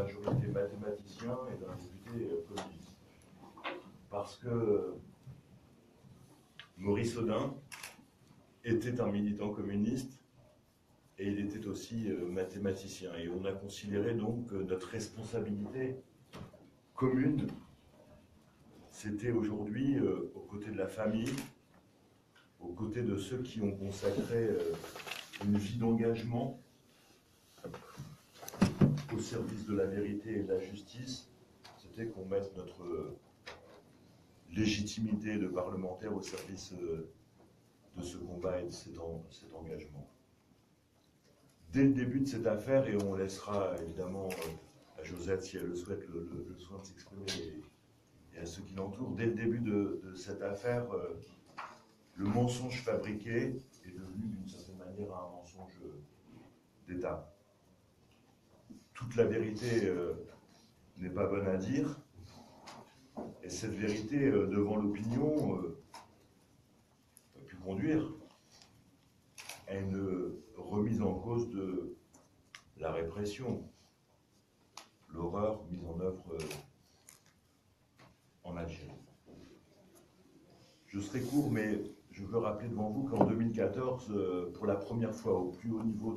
majorité mathématicien et d'un député communiste. Parce que Maurice Audin était un militant communiste et il était aussi mathématicien. Et on a considéré donc que notre responsabilité commune, c'était aujourd'hui, aux côtés de la famille, aux côtés de ceux qui ont consacré une vie d'engagement au service de la vérité et de la justice, c'était qu'on mette notre légitimité de parlementaire au service de ce combat et de cet engagement. Dès le début de cette affaire, et on laissera évidemment à Josette, si elle le souhaite, le soin de s'exprimer et à ceux qui l'entourent, dès le début de cette affaire, le mensonge fabriqué est devenu d'une certaine manière un mensonge d'État. Toute la vérité n'est pas bonne à dire, et cette vérité devant l'opinion a pu conduire à une remise en cause de la répression, l'horreur mise en œuvre en Algérie. Je serai court, mais je veux rappeler devant vous qu'en 2014, pour la première fois au plus haut niveau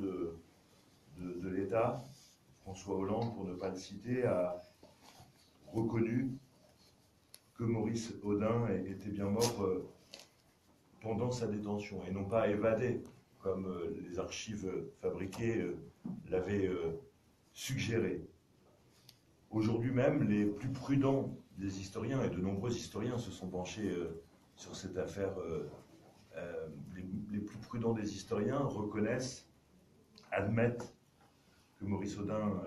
de l'État, François Hollande, pour ne pas le citer, a reconnu que Maurice Audin était bien mort pendant sa détention, et non pas évadé, comme les archives fabriquées l'avaient suggéré. Aujourd'hui même, les plus prudents des historiens, et de nombreux historiens se sont penchés sur cette affaire, les plus prudents des historiens reconnaissent, admettent que Maurice Audin,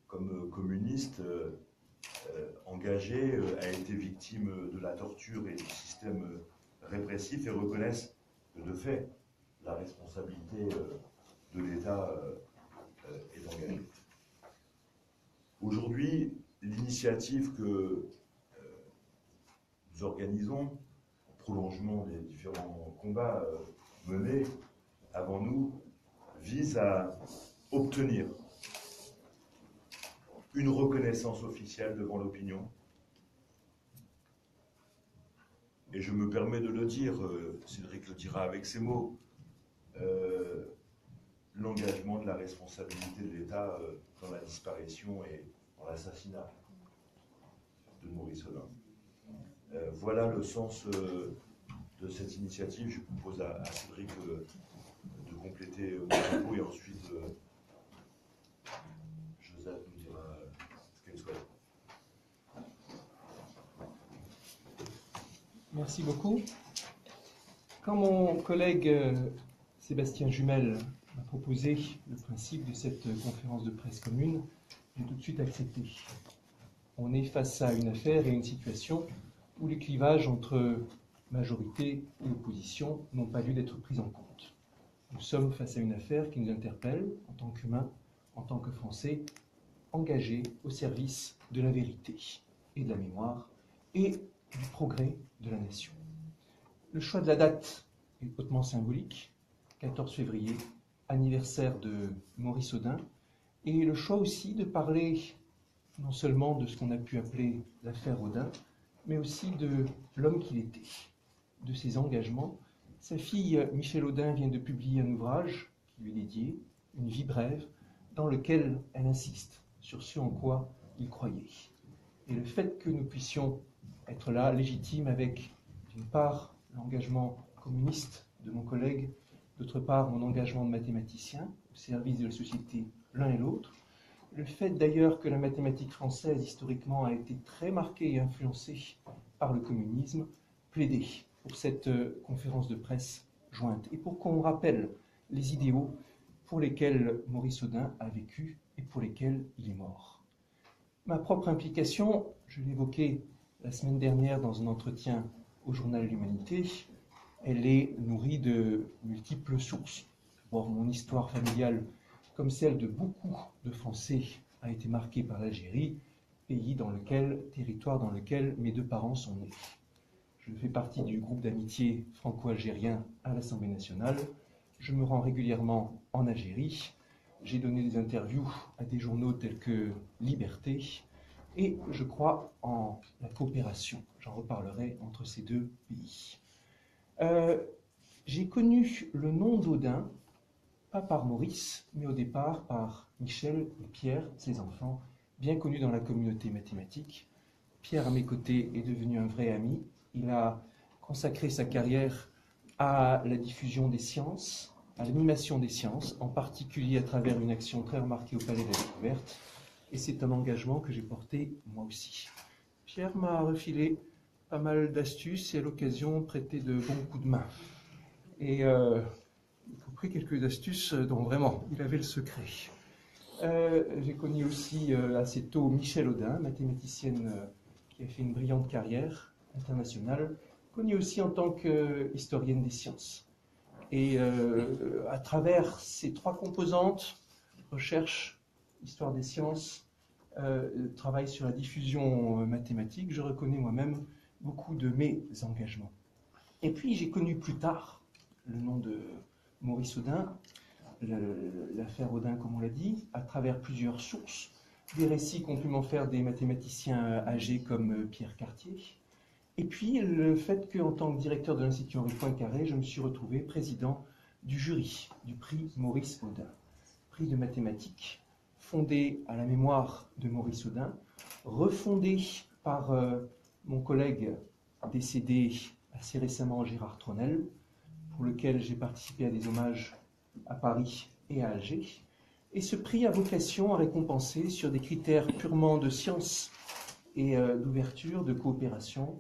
comme communiste engagé, a été victime de la torture et du système répressif, et reconnaissent que de fait la responsabilité de l'État est engagée. Aujourd'hui, l'initiative que nous organisons, en prolongement des différents combats menés avant nous, vise à obtenir une reconnaissance officielle devant l'opinion. Et je me permets de le dire, Cédric le dira avec ses mots, l'engagement de la responsabilité de l'État dans la disparition et dans l'assassinat de Maurice Audin. Voilà le sens de cette initiative. Je propose à Cédric de compléter mon propos, et ensuite Josette nous dira ce qu'elle souhaite. Merci beaucoup. Quand mon collègue Sébastien Jumel m'a proposé le principe de cette conférence de presse commune, j'ai tout de suite accepté. On est face à une affaire et une situation où les clivages entre majorité et opposition n'ont pas lieu d'être pris en compte. Nous sommes face à une affaire qui nous interpelle en tant qu'humains, en tant que Français, engagés au service de la vérité et de la mémoire et du progrès de la nation. Le choix de la date est hautement symbolique, 14 février, anniversaire de Maurice Audin, et le choix aussi de parler non seulement de ce qu'on a pu appeler l'affaire Audin, mais aussi de l'homme qu'il était, de ses engagements. Sa fille Michèle Audin vient de publier un ouvrage qui lui est dédié, Une vie brève, dans lequel elle insiste sur ce en quoi il croyait. Et le fait que nous puissions être là, légitimes, avec, d'une part, l'engagement communiste de mon collègue, d'autre part, mon engagement de mathématicien, au service de la société l'un et l'autre. Le fait d'ailleurs que la mathématique française, historiquement, a été très marquée et influencée par le communisme, plaidait pour cette conférence de presse jointe, et pour qu'on rappelle les idéaux pour lesquels Maurice Audin a vécu et pour lesquels il est mort. Ma propre implication, je l'évoquais la semaine dernière dans un entretien au journal L'Humanité, elle est nourrie de multiples sources. D'abord, mon histoire familiale, comme celle de beaucoup de Français, a été marquée par l'Algérie, territoire dans lequel mes deux parents sont nés. Je fais partie du groupe d'amitié franco-algérien à l'Assemblée nationale. Je me rends régulièrement en Algérie. j'ai donné des interviews à des journaux tels que Liberté, et je crois en la coopération, j'en reparlerai, entre ces deux pays. J'ai connu le nom d'Odin, pas par Maurice, mais au départ par Michel et Pierre, ses enfants, bien connus dans la communauté mathématique. Pierre, à mes côtés, est devenu un vrai ami. Il a consacré sa carrière à la diffusion des sciences, à l'animation des sciences, en particulier à travers une action très remarquée au Palais de la Découverte. Et c'est un engagement que j'ai porté moi aussi. Pierre m'a refilé pas mal d'astuces et à l'occasion prêté de bons coups de main. Et y compris quelques astuces dont vraiment il avait le secret. J'ai connu aussi assez tôt Michel Odin, mathématicienne qui a fait une brillante carrière internationale, connue aussi en tant qu'historienne des sciences. Et à travers ces trois composantes, recherche, histoire des sciences, travail sur la diffusion mathématique, je reconnais moi-même beaucoup de mes engagements. Et puis j'ai connu plus tard le nom de Maurice Odin, l'affaire Odin comme on l'a dit, à travers plusieurs sources, des récits qu'ont pu m'en faire des mathématiciens âgés comme Pierre Cartier, et puis le fait qu'en tant que directeur de l'Institut Henri Poincaré, je me suis retrouvé président du jury du prix Maurice Odin, prix de mathématiques, fondé à la mémoire de Maurice Odin, refondé par mon collègue décédé assez récemment, Gérard Tronel, pour lequel j'ai participé à des hommages à Paris et à Alger. Et ce prix a vocation à récompenser, sur des critères purement de science et d'ouverture, de coopération,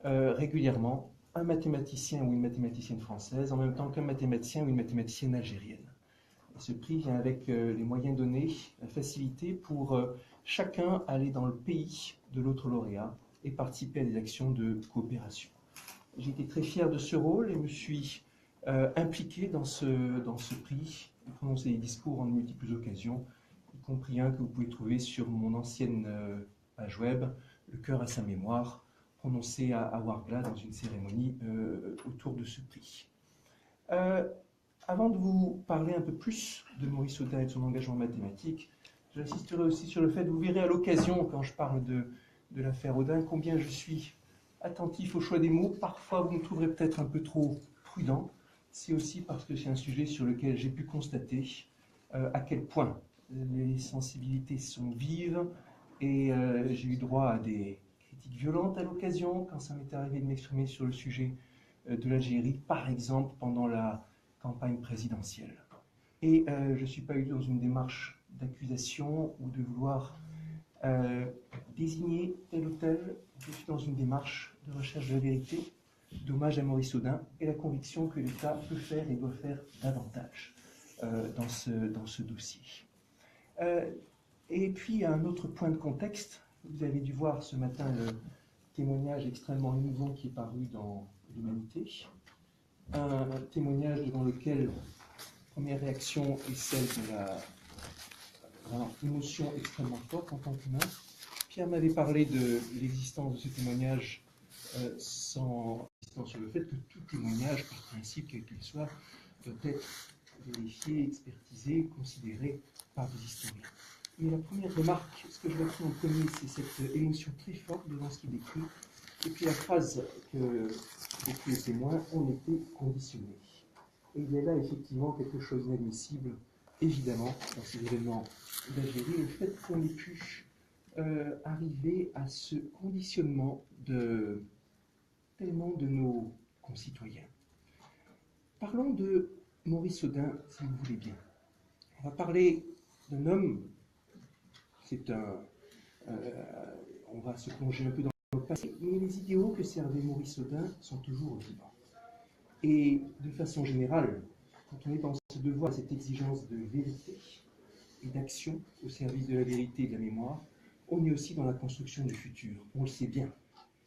régulièrement un mathématicien ou une mathématicienne française, en même temps qu'un mathématicien ou une mathématicienne algérienne. Et ce prix vient avec les moyens donnés, la facilité pour chacun aller dans le pays de l'autre lauréat et participer à des actions de coopération. J'ai été très fier de ce rôle et me suis impliqué dans ce prix, et prononcé des discours en de multiples occasions, y compris un que vous pouvez trouver sur mon ancienne page web, Le cœur à sa mémoire, prononcé à Ouargla dans une cérémonie autour de ce prix. Avant de vous parler un peu plus de Maurice Odin et de son engagement mathématique, j'insisterai aussi sur le fait, vous verrez à l'occasion, quand je parle de l'affaire Odin, combien je suis attentif au choix des mots. Parfois, vous me trouverez peut-être un peu trop prudent. C'est aussi parce que c'est un sujet sur lequel j'ai pu constater à quel point les sensibilités sont vives et j'ai eu droit à des critiques violentes à l'occasion, quand ça m'est arrivé de m'exprimer sur le sujet de l'Algérie, par exemple pendant la campagne présidentielle. Et je ne suis pas eu dans une démarche d'accusation ou de vouloir désigner tel ou tel. Je suis dans une démarche de recherche de la vérité, d'hommage à Maurice Odin et la conviction que l'État peut faire et doit faire davantage dans ce dossier. Et puis, un autre point de contexte, vous avez dû voir ce matin le témoignage extrêmement émouvant qui est paru dans l'Humanité, un témoignage devant lequel la première réaction est celle de l'émotion extrêmement forte en tant qu'humain. Pierre m'avait parlé de l'existence de ce témoignage sans insistant sur le fait que tout témoignage, par principe, quel qu'il soit, doit être vérifié, expertisé, considéré par des historiens. Mais la première remarque, ce que je retiens en premier, c'est cette émotion très forte devant ce qu'il décrit, et puis la phrase que décrit le témoin, on était conditionnés. Et il y a là effectivement quelque chose d'inadmissible, évidemment, dans ces événements d'Algérie, le fait qu'on ait pu arriver à ce conditionnement de tellement de nos concitoyens. Parlons de Maurice Odin, si vous voulez bien. On va parler d'un homme, on va se plonger un peu dans le passé, mais les idéaux que servait Maurice Odin sont toujours vivants. Et de façon générale, quand on est dans ce devoir, cette exigence de vérité et d'action au service de la vérité et de la mémoire, on est aussi dans la construction du futur. On le sait bien.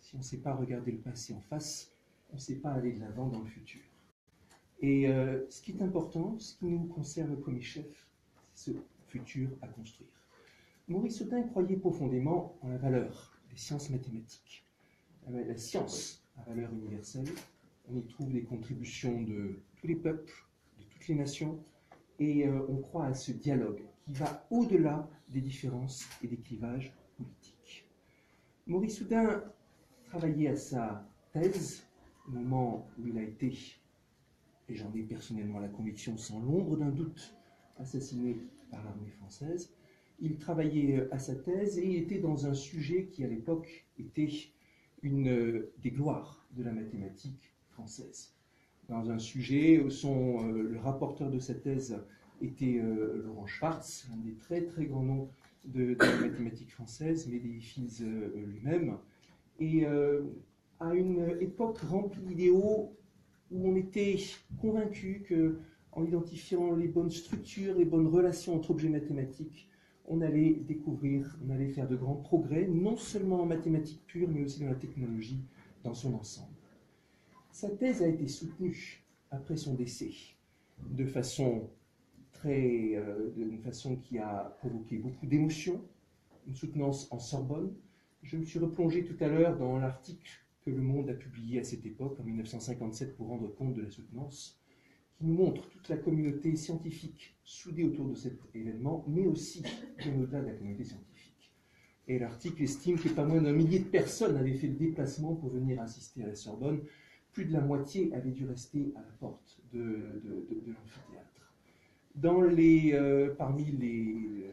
Si on ne sait pas regarder le passé en face, on ne sait pas aller de l'avant dans le futur. Et ce qui est important, ce qui nous concerne comme chef, c'est ce futur à construire. Maurice Odin croyait profondément en la valeur des sciences mathématiques. La science à valeur universelle, on y trouve des contributions de tous les peuples, de toutes les nations, et on croit à ce dialogue qui va au-delà des différences et des clivages politiques. Maurice Oudin travaillait à sa thèse au moment où il a été, et j'en ai personnellement la conviction sans l'ombre d'un doute, assassiné par l'armée française. Il travaillait à sa thèse et était dans un sujet qui à l'époque était une des gloires de la mathématique française. Dans un sujet où le rapporteur de sa thèse était Laurent Schwartz, un des très très grands noms de la mathématique française, mais des Fields lui-même, et à une époque remplie d'idéaux où on était convaincu qu'en identifiant les bonnes structures, les bonnes relations entre objets mathématiques, on allait découvrir, on allait faire de grands progrès, non seulement en mathématiques pures, mais aussi dans la technologie dans son ensemble. Sa thèse a été soutenue après son décès de façon qui a provoqué beaucoup d'émotions, une soutenance en Sorbonne. Je me suis replongé tout à l'heure dans l'article que Le Monde a publié à cette époque, en 1957, pour rendre compte de la soutenance, qui nous montre toute la communauté scientifique soudée autour de cet événement, mais aussi bien au-delà de la communauté scientifique. Et l'article estime que pas moins d'1 millier de personnes avaient fait le déplacement pour venir assister à la Sorbonne. Plus de la moitié avait dû rester à la porte de l'amphithéâtre. Parmi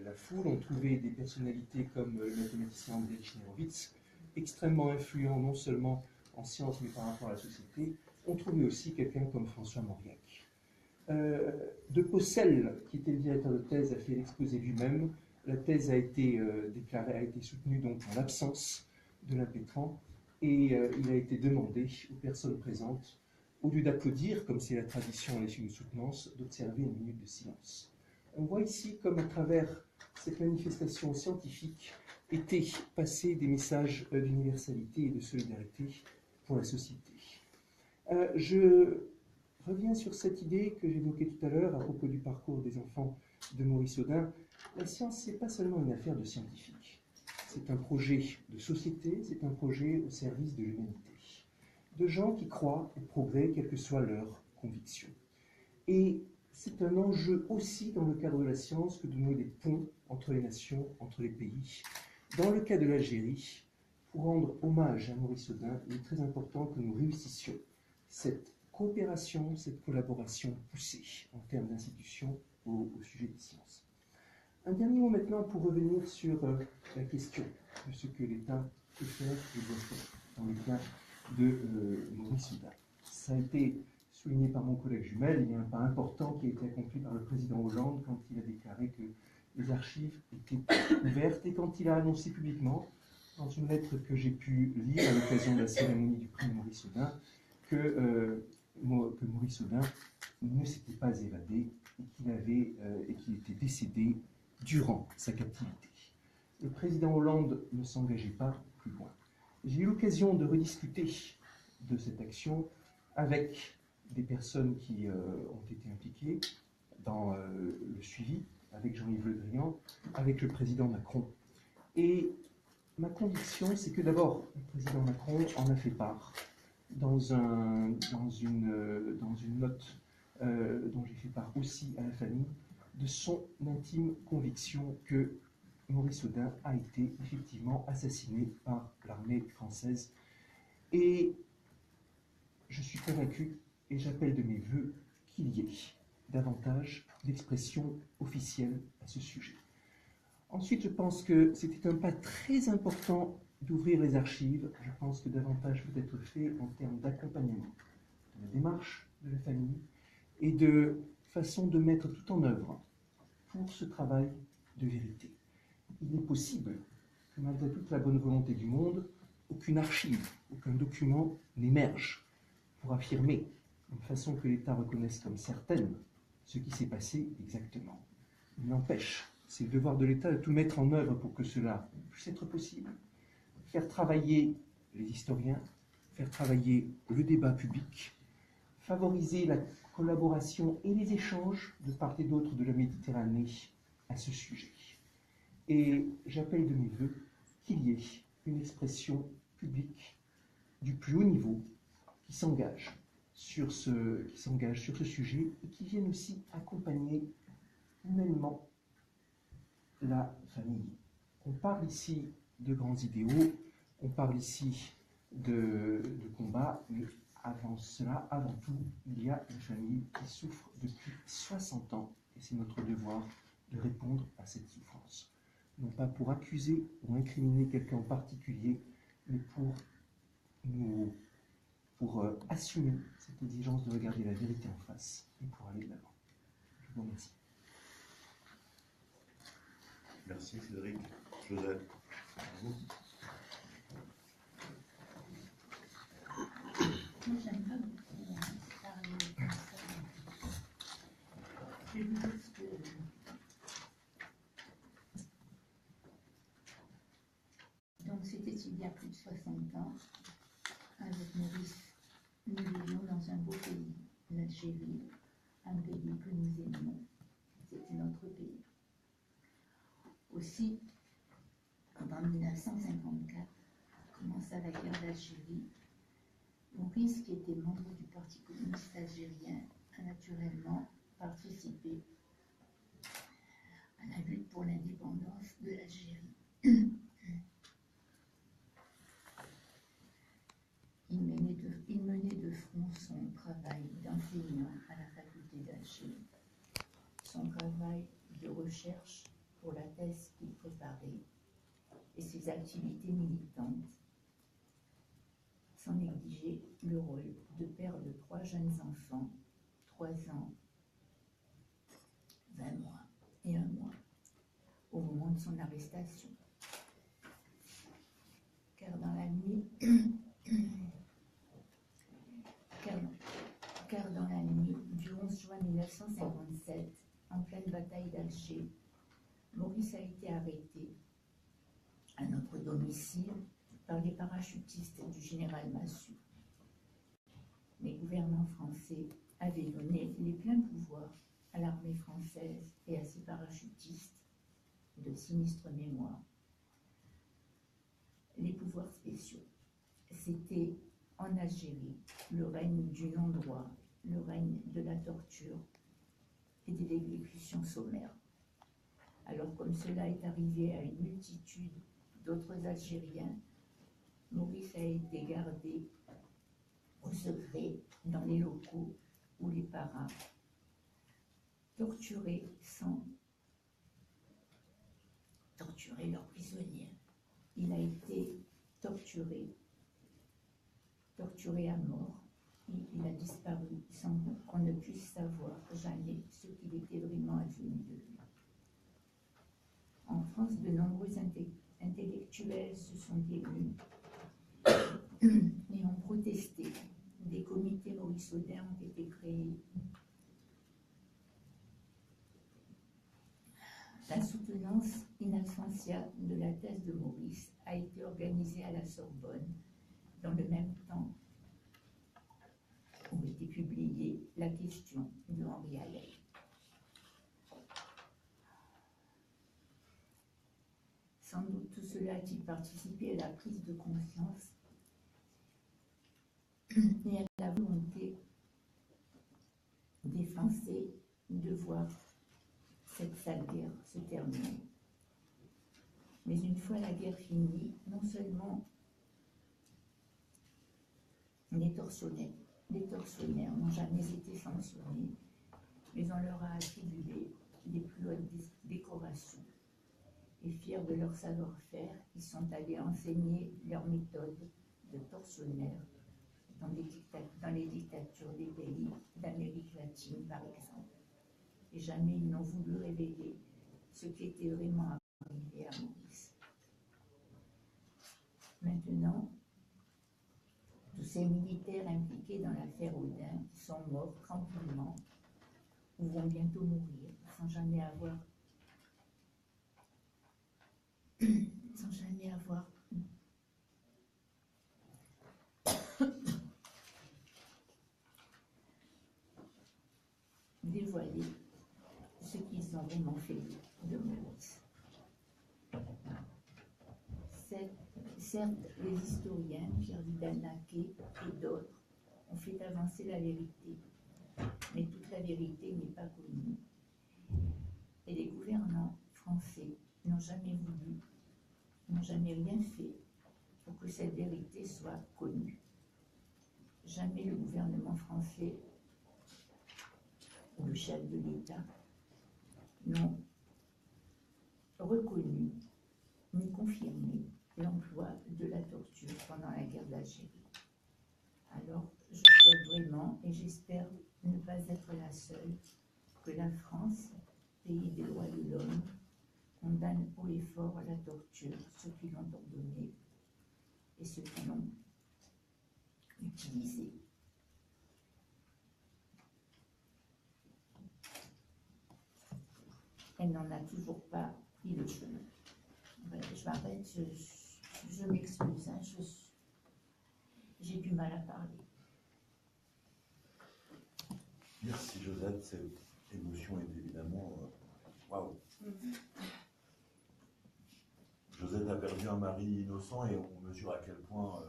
la foule, on trouvait des personnalités comme le mathématicien André Chnerowitz, extrêmement influent non seulement en sciences mais par rapport à la société. On trouvait aussi quelqu'un comme François Mauriac. De Possel, qui était le directeur de thèse, a fait l'exposé lui-même. La thèse a été soutenue donc en l'absence de l'impétrant, et il a été demandé aux personnes présentes, au lieu d'applaudir, comme c'est la tradition à l'issue d'une soutenance, d'observer une minute de silence. On voit ici comme à travers cette manifestation scientifique étaient passés des messages d'universalité et de solidarité pour la société. Je reviens sur cette idée que j'évoquais tout à l'heure à propos du parcours des enfants de Maurice Oudin. La science, ce n'est pas seulement une affaire de scientifiques. C'est un projet de société, c'est un projet au service de l'humanité. De gens qui croient au progrès, quelle que soit leur conviction. Et c'est un enjeu aussi dans le cadre de la science que de nouer des ponts entre les nations, entre les pays. Dans le cas de l'Algérie, pour rendre hommage à Maurice Oudin, il est très important que nous réussissions cette coopération, cette collaboration poussée en termes d'institutions au sujet des sciences. Un dernier mot maintenant pour revenir sur la question de ce que l'État peut faire et doit faire dans le cas de Maurice Oudin. Ça a été souligné par mon collègue Jumel, il y a un pas important qui a été accompli par le président Hollande quand il a déclaré que les archives étaient ouvertes et quand il a annoncé publiquement, dans une lettre que j'ai pu lire à l'occasion de la cérémonie du prix Maurice Oudin, que Maurice Oudin ne s'était pas évadé et qu'il était décédé durant sa captivité. Le président Hollande ne s'engageait pas plus loin. J'ai eu l'occasion de rediscuter de cette action avec des personnes qui ont été impliquées dans le suivi, avec Jean-Yves Le Drian, avec le président Macron. Et ma conviction, c'est que d'abord, le président Macron en a fait part dans une note dont j'ai fait part aussi à la famille, de son intime conviction que Maurice Oudin a été effectivement assassiné par l'armée française. Et je suis convaincu, et j'appelle de mes voeux, qu'il y ait davantage d'expressions officielles à ce sujet. Ensuite, je pense que c'était un pas très important d'ouvrir les archives. Je pense que davantage peut être fait en termes d'accompagnement de la démarche de la famille et de façon de mettre tout en œuvre pour ce travail de vérité. Il est possible que malgré toute la bonne volonté du monde, aucune archive, aucun document n'émerge pour affirmer, d'une façon que l'État reconnaisse comme certaine, ce qui s'est passé exactement. Il n'empêche, c'est le devoir de l'État de tout mettre en œuvre pour que cela puisse être possible. Faire travailler les historiens, faire travailler le débat public, favoriser la collaboration et les échanges de part et d'autre de la Méditerranée à ce sujet. Et j'appelle de mes voeux qu'il y ait une expression publique du plus haut niveau qui s'engage sur ce sujet et qui vienne aussi accompagner humainement la famille. On parle ici de grands idéaux, on parle ici de combat, mais avant cela, avant tout, il y a une famille qui souffre depuis 60 ans, et c'est notre devoir de répondre à cette souffrance. Non pas pour accuser ou incriminer quelqu'un en particulier, mais pour assumer cette exigence de regarder la vérité en face et pour aller de l'avant. Je vous remercie. Merci Cédric. Joseph. Moi, j'aime pas beaucoup parler comme ça. Je vais vous dire ce que... Donc, c'était il y a plus de 60 ans. Avec Maurice, nous vivions dans un beau pays, l'Algérie, un pays que nous aimions. C'était notre pays. Aussi, en 1954, commença la guerre d'Algérie. Maurice, qui était membre du Parti communiste algérien, a naturellement participé à la lutte pour l'indépendance de l'Algérie. Il menait de front son travail d'enseignant à la faculté d'Alger, son travail de recherche pour la thèse qu'il préparait et ses activités militantes, sans négliger le rôle de père de 3 jeunes enfants, 3 ans, 20 mois et 1 mois, au moment de son arrestation. Car dans la nuit du 11 juin 1957, en pleine bataille d'Alger, Maurice a été arrêté à notre domicile par les parachutistes du général Massu. Les gouvernants français avaient donné les pleins pouvoirs à l'armée française et à ses parachutistes de sinistre mémoire. Les pouvoirs spéciaux, c'était en Algérie le règne du non-droit, le règne de la torture et de l'exécution sommaire. Alors, comme cela est arrivé à une multitude d'autres Algériens, Maurice a été gardé au secret dans les locaux où les paras torturaient sans torturer leurs prisonniers. Il a été torturé à mort. Il a disparu sans qu'on ne puisse savoir jamais ce qu'il était vraiment advenu de lui. En France, de nombreux intellectuels se sont émus et ont protesté. Des comités mauriceaudiens ont été créés. La soutenance in absentia de la thèse de Maurice a été organisée à la Sorbonne dans le même temps où était publiée la question de Henri Allais. Sans doute tout cela a-t-il participé à la prise de conscience et à la volonté des Français de voir cette sale guerre se terminer. Mais une fois la guerre finie, non seulement les tortionnaires n'ont jamais été sanctionnés, mais on leur a attribué les plus hautes décorations. Et fiers de leur savoir-faire, ils sont allés enseigner leur méthode de tortionnaire dans les dictatures des pays d'Amérique latine, par exemple. Et jamais ils n'ont voulu révéler ce qui était vraiment arrivé à Maurice. Maintenant, tous ces militaires impliqués dans l'affaire Audin sont morts tranquillement ou vont bientôt mourir sans jamais avoir dévoilé ce qu'ils ont vraiment fait de Maurice. Certes, les historiens, Pierre Vidal-Naquet et d'autres, ont fait avancer la vérité, mais toute la vérité n'est pas connue. gouvernants français n'ont jamais voulu, n'ont jamais rien fait pour que cette vérité soit connue. Jamais le gouvernement français ou le chef de l'État n'ont reconnu ni confirmé l'emploi de la torture pendant la guerre d'Algérie. Alors, je souhaite vraiment, et j'espère ne pas être la seule, que la France, pays des droits de l'homme, condamne haut et fort la torture, ceux qui l'ont ordonnée et ceux qui l'ont utilisée. Elle n'en a toujours pas pris le chemin. Je m'arrête, je m'excuse, hein, j'ai du mal à parler. Merci Josette, cette émotion est évidemment... Waouh! Josette a perdu un mari innocent et on mesure à quel point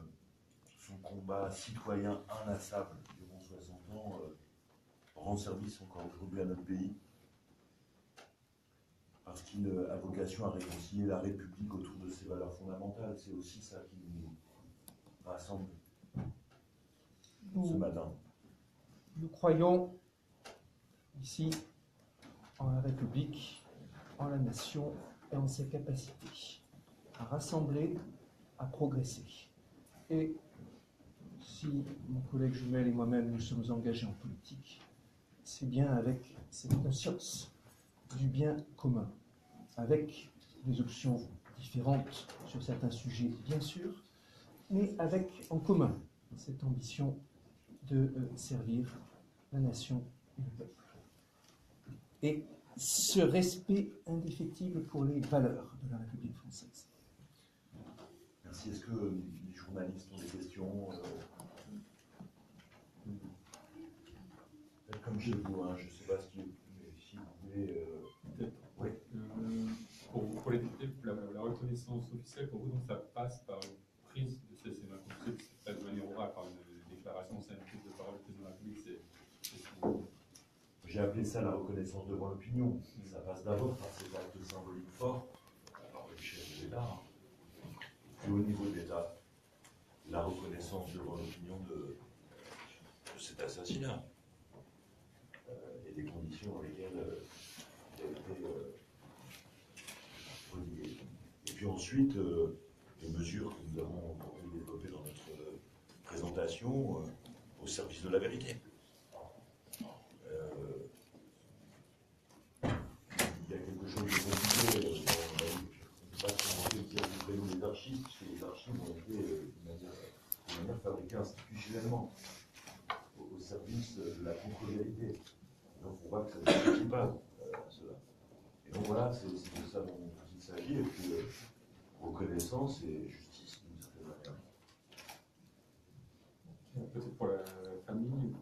son combat citoyen inlassable durant 60 ans rend service encore aujourd'hui à notre pays. Parce qu'il a vocation à réconcilier la République autour de ses valeurs fondamentales. C'est aussi ça qui nous rassemble ce matin. Nous croyons ici en la République, en la nation et en ses capacités à rassembler, à progresser. Et si mon collègue Jumel et moi-même nous sommes engagés en politique, c'est bien avec cette conscience du bien commun, avec des options différentes sur certains sujets, bien sûr, mais avec en commun cette ambition de servir la nation et le peuple. Et ce respect indéfectible pour les valeurs de la République française. Merci. Est-ce que les journalistes ont des questions Faites comme chez vous, hein. Je ne sais pas si vous voulez... Oui. Pour les députés, la reconnaissance officielle, pour vous, donc ça passe par une prise de ces incompris, c'est pas de manière orale, par une déclaration, c'est une prise de parole du président de la République, J'ai appelé ça la reconnaissance devant l'opinion. Ça passe d'abord par ces actes symboliques forts, par le chef de l'État, puis au niveau de l'État, la reconnaissance devant l'opinion de cet assassinat et des conditions dans lesquelles il a été prodigué. Et puis ensuite, les mesures que nous avons développées dans notre présentation au service de la vérité. Il y a quelque chose de compliqué, on ne peut pas commencer à dire du prénom des archives, puisque les archives ont été de manière fabriquée institutionnellement au service de la contre-vérité. Donc on voit que ça ne suffit pas, cela. Et donc voilà, c'est de ça dont il s'agit, et puis reconnaissance et justice d'une certaine manière. peut-être pour la famille,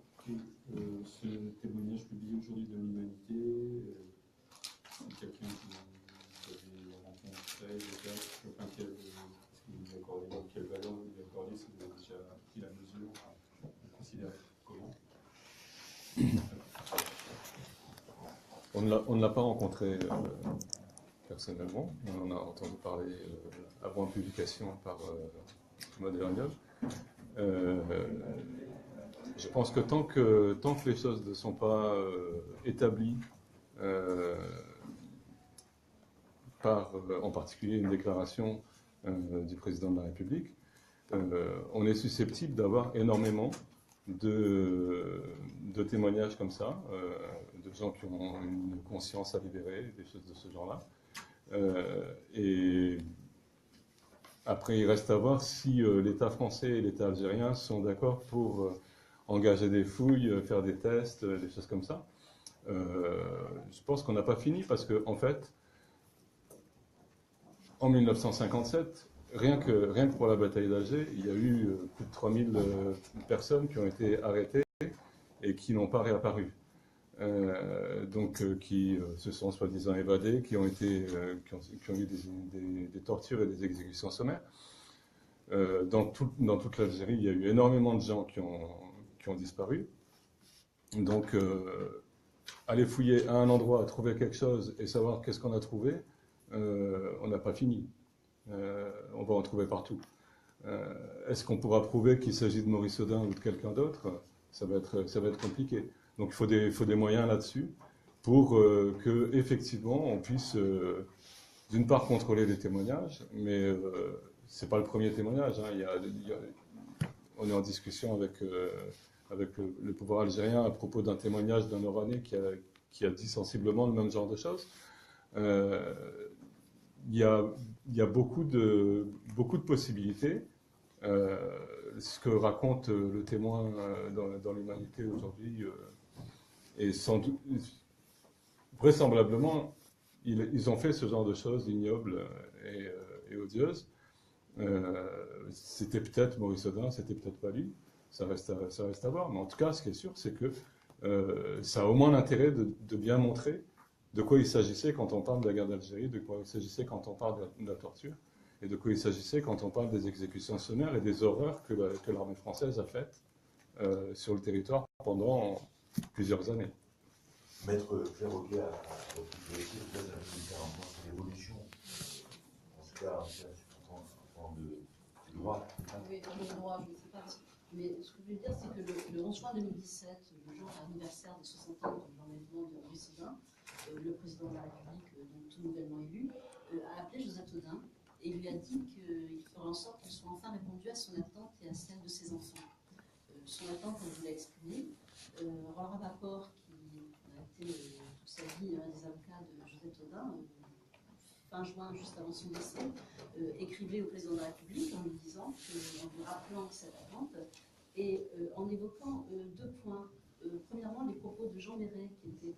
ce témoignage publié aujourd'hui de l'humanité, quelqu'un que vous avez rencontré déjà, enfin, est-ce que vous accordez, quelle valeur vous lui accordez, si vous avez déjà pris la mesure, vous considérez comment? On ne l'a pas rencontré personnellement, on en a entendu parler avant publication par Thomas Delangage. Je pense que tant que les choses ne sont pas établies par en particulier une déclaration du président de la République, on est susceptible d'avoir énormément de témoignages comme ça, de gens qui ont une conscience à libérer, des choses de ce genre-là. Et après, il reste à voir si l'État français et l'État algérien sont d'accord pour engager des fouilles, faire des tests, des choses comme ça. Je pense qu'on n'a pas fini parce que, en fait, en 1957, rien que pour la bataille d'Alger, il y a eu plus de 3000 personnes qui ont été arrêtées et qui n'ont pas réapparu. Qui se sont soi-disant évadés, qui ont eu des tortures et des exécutions sommaires. Dans toute l'Algérie, il y a eu énormément de gens qui ont disparu. Donc, aller fouiller à un endroit, trouver quelque chose et savoir qu'est-ce qu'on a trouvé, on n'a pas fini. On va en trouver partout. Est-ce qu'on pourra prouver qu'il s'agit de Maurice Audin ou de quelqu'un d'autre? Ça va être compliqué. Donc il faut des moyens là-dessus pour que effectivement on puisse d'une part contrôler les témoignages, mais c'est pas le premier témoignage. Hein. On est en discussion avec le pouvoir algérien à propos d'un témoignage d'un Oranais qui a dit sensiblement le même genre de choses. Il y a beaucoup de possibilités. Ce que raconte le témoin dans l'humanité aujourd'hui est sans doute, vraisemblablement, ils ont fait ce genre de choses ignobles et odieuses. C'était peut-être Maurice Audin, c'était peut-être pas lui. Ça reste à voir. Mais en tout cas, ce qui est sûr, c'est que ça a au moins l'intérêt de bien montrer de quoi il s'agissait quand on parle de la guerre d'Algérie, de quoi il s'agissait quand on parle de la torture, et de quoi il s'agissait quand on parle des exécutions sommaires et des horreurs que l'armée française a faites sur le territoire pendant plusieurs années. Maître Claire Auguet a peut-être faire un point sur l'évolution, en tout cas, sur un point du droit. Oui, dans le droit, je ne sais pas. Mais ce que je veux dire, c'est que le 11 juin 2017, le jour anniversaire des 60 ans de l'enlèvement de Maurice Audin, le président de la République, donc tout nouvellement élu, a appelé Joseph Audin et lui a dit qu'il ferait en sorte qu'il soit enfin répondu à son attente et à celle de ses enfants. Son attente, comme je l'ai exprimé, Roland Rapaport, qui a été toute sa vie un des avocats de Joseph Audin, fin juin, juste avant son décès, écrivait au président de la République en lui disant, en lui rappelant cette attente, et en évoquant deux points. Premièrement, les propos de Jean Marais, qui était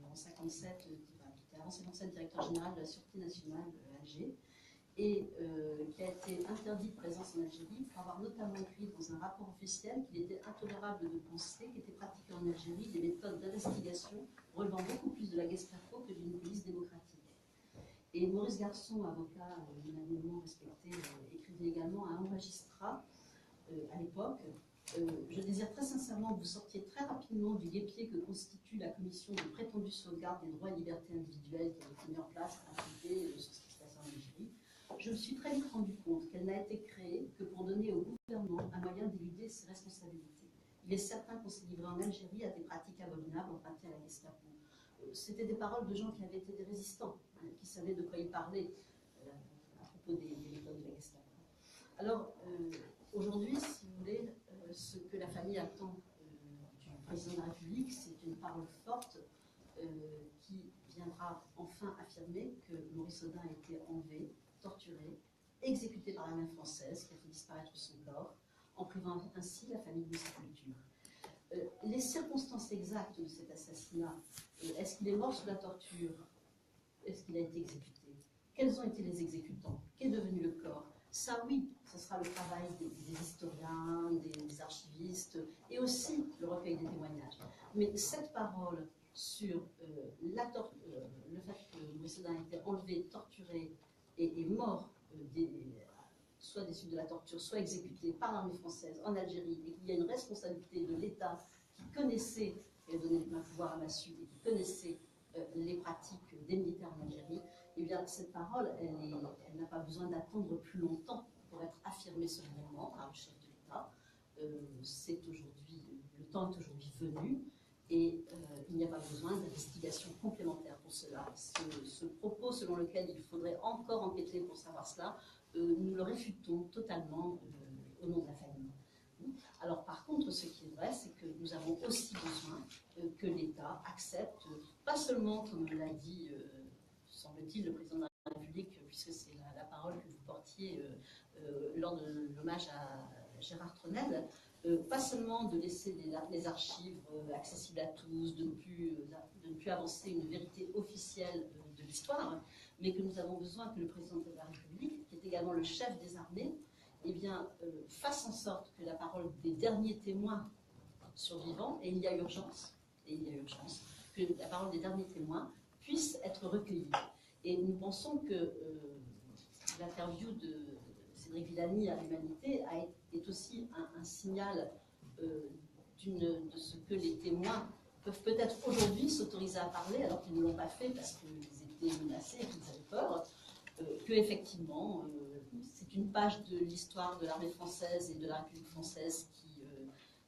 en 57, qui était avant 57 directeur général de la Sûreté nationale à Alger, et qui a été interdit de présence en Algérie pour avoir notamment écrit dans un rapport officiel qu'il était intolérable de penser qu'étaient pratiquées en Algérie des méthodes d'investigation relevant beaucoup plus de la Gestapo que d'une police démocratique. Et Maurice Garçon, avocat unanimement respecté, écrivait également à un magistrat à l'époque. Je désire très sincèrement que vous sortiez très rapidement du guêpier que constitue la commission de prétendue sauvegarde des droits et libertés individuelles qui a été mise en place pour enquêter sur ce qui se passe en Algérie. Je me suis très vite rendu compte qu'elle n'a été créée que pour donner au gouvernement un moyen d'éluder ses responsabilités. Il est certain qu'on s'est livré en Algérie à des pratiques abominables empruntées à la Gestapo. C'était des paroles de gens qui avaient été des résistants, hein, qui savaient de quoi ils parlaient à propos des méthodes de la Gestapo. Alors, aujourd'hui, si vous voulez, ce que la famille attend du président de la République, c'est une parole forte qui viendra enfin affirmer que Maurice Audin a été enlevé, torturé, exécuté par l'armée française, qui a fait disparaître son corps, en privant ainsi la famille de sépulture. Les circonstances exactes de cet assassinat, est-ce qu'il est mort sous la torture? Est-ce qu'il a été exécuté? Quels ont été les exécutants? Qu'est devenu le corps? Ça, oui, ce sera le travail des historiens, des archivistes, et aussi le recueil des témoignages. Mais cette parole sur le fait que Maurice Audin a été enlevé, torturé et mort, soit des suites de la torture, soit exécuté par l'armée française en Algérie, et qu'il y a une responsabilité de l'État qui connaissait, et a donné le plein pouvoir à Massu, et qui connaissait les pratiques des militaires en Algérie, eh bien, cette parole, elle n'a pas besoin d'attendre plus longtemps pour être affirmée solennellement par le chef de l'État. Le temps est aujourd'hui venu, et il n'y a pas besoin d'investigation complémentaire pour cela. Ce propos selon lequel il faudrait encore enquêter pour savoir cela, nous le réfutons totalement au nom de la famille. Alors par contre, ce qui est vrai, c'est que nous avons aussi besoin que l'État accepte, pas seulement, comme l'a dit, semble-t-il, le président de la République, puisque c'est la parole que vous portiez lors de l'hommage à Gérard Tronel, pas seulement de laisser les archives accessibles à tous, de ne plus avancer une vérité officielle de l'histoire, mais que nous avons besoin que le président de la République, qui est également le chef des armées, eh bien, fasse en sorte que la parole des derniers témoins survivants, et il y a urgence, que la parole des derniers témoins puisse être recueillie. Et nous pensons que l'interview de Cédric Villani à l'Humanité est aussi un signal de ce que les témoins peuvent peut-être aujourd'hui s'autoriser à parler, alors qu'ils ne l'ont pas fait parce qu'ils étaient menacés et qu'ils avaient peur, qu'effectivement, c'est une page de l'histoire de l'armée française et de la République française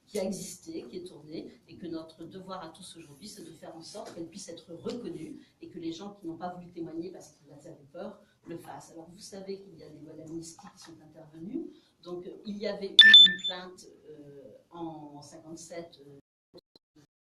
qui a existé, qui est tournée, et que notre devoir à tous aujourd'hui, c'est de faire en sorte qu'elle puisse être reconnue, et que les gens qui n'ont pas voulu témoigner parce qu'ils avaient peur, le fassent. Alors vous savez qu'il y a des lois d'amnistie qui sont intervenues, donc il y avait eu une plainte en 57